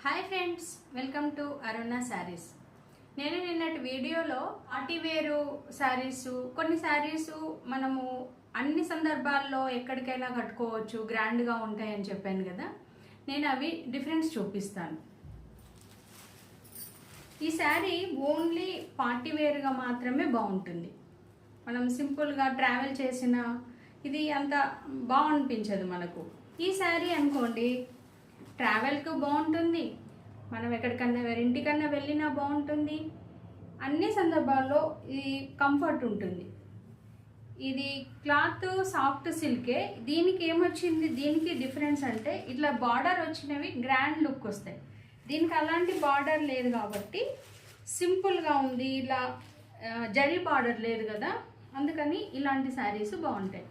Hi friends, welcome to అరుణ శారీస్. నేను నిన్నటి వీడియోలో పార్టీ వేరు శారీస్, కొన్ని శారీస్ మనము అన్ని సందర్భాల్లో ఎక్కడికైనా కట్టుకోవచ్చు, గ్రాండ్గా ఉంటాయని చెప్పాను కదా. నేను అవి డిఫరెన్స్ చూపిస్తాను. ఈ శారీ ఓన్లీ పార్టీ వేర్గా మాత్రమే బాగుంటుంది. మనం సింపుల్గా ట్రావెల్ చేసిన ఇది అంత బాగనిపించదు మనకు. ఈ శారీ అనుకోండి, ట్రావెల్కి బాగుంటుంది, మనం ఎక్కడికన్నా వేరింటికన్నా వెళ్ళినా బాగుంటుంది, అన్ని సందర్భాల్లో ఇది కంఫర్ట్ ఉంటుంది. ఇది క్లాత్ సాఫ్ట్ సిల్కే. దీనికి ఏమొచ్చింది, దీనికి డిఫరెన్స్ అంటే ఇట్లా బార్డర్ వచ్చినవి గ్రాండ్ లుక్ వస్తాయి. దీనికి అలాంటి బార్డర్ లేదు కాబట్టి సింపుల్గా ఉంది. ఇలా జరీ బార్డర్ లేదు కదా, అందుకని ఇలాంటి శారీస్ బాగుంటాయి.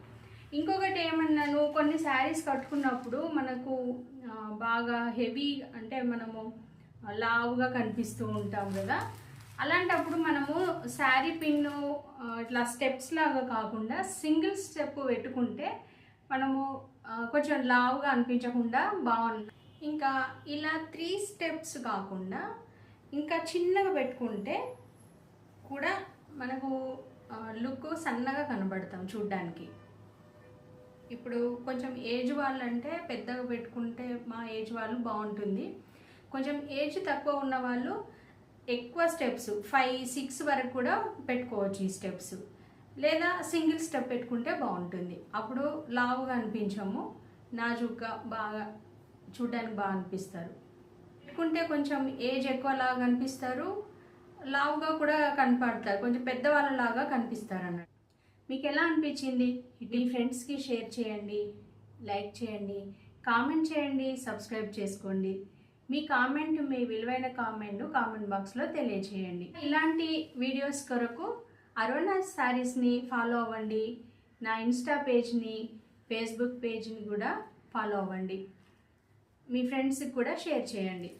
ఇంకొకటి ఏమన్నాను, కొన్ని శారీస్ కట్టుకున్నప్పుడు మనకు బాగా హెవీ అంటే మనము లావుగా కనిపిస్తూ ఉంటాం కదా. అలాంటప్పుడు మనము శారీ పిన్ను ఇట్లా స్టెప్స్ లాగా కాకుండా సింగిల్ స్టెప్ పెట్టుకుంటే మనము కొంచెం లావుగా అనిపించకుండా బాగుంది. ఇంకా ఇలా 3 స్టెప్స్ కాకుండా ఇంకా చిన్నగా పెట్టుకుంటే కూడా మనకు లుక్ సన్నగా కనబడతాం చూడ్డానికి. ఇప్పుడు కొంచెం ఏజ్ వాళ్ళంటే పెద్దగా పెట్టుకుంటే మా ఏజ్ వాళ్ళు బాగుంటుంది. కొంచెం ఏజ్ తక్కువ ఉన్న వాళ్ళు ఎక్కువ స్టెప్స్ 5-6 వరకు కూడా పెట్టుకోవచ్చు ఈ స్టెప్స్. లేదా సింగిల్ స్టెప్ పెట్టుకుంటే బాగుంటుంది. అప్పుడు లావుగా అనిపించము, నాజుగ్గా బాగా చూడడానికి బాగా అనిపిస్తారు. పెట్టుకుంటే కొంచెం ఏజ్ ఎక్కువ లాగా అనిపిస్తారు, లావుగా కూడా కనపడతారు, కొంచెం పెద్దవాళ్ళలాగా కనిపిస్తారు అన్నట్టు. మీకు ఎలా అనిపించింది? మీ ఫ్రెండ్స్కి షేర్ చేయండి, లైక్ చేయండి, కామెంట్ చేయండి, సబ్స్క్రైబ్ చేసుకోండి. మీ కామెంట్, మీ విలువైన కామెంట్ కామెంట్ బాక్స్లో తెలియచేయండి. ఇలాంటి వీడియోస్ కొరకు అరుణ శారీస్ని ఫాలో అవ్వండి. నా ఇన్స్టా పేజ్ని, ఫేస్బుక్ పేజ్ని కూడా ఫాలో అవ్వండి. మీ ఫ్రెండ్స్కి కూడా షేర్ చేయండి.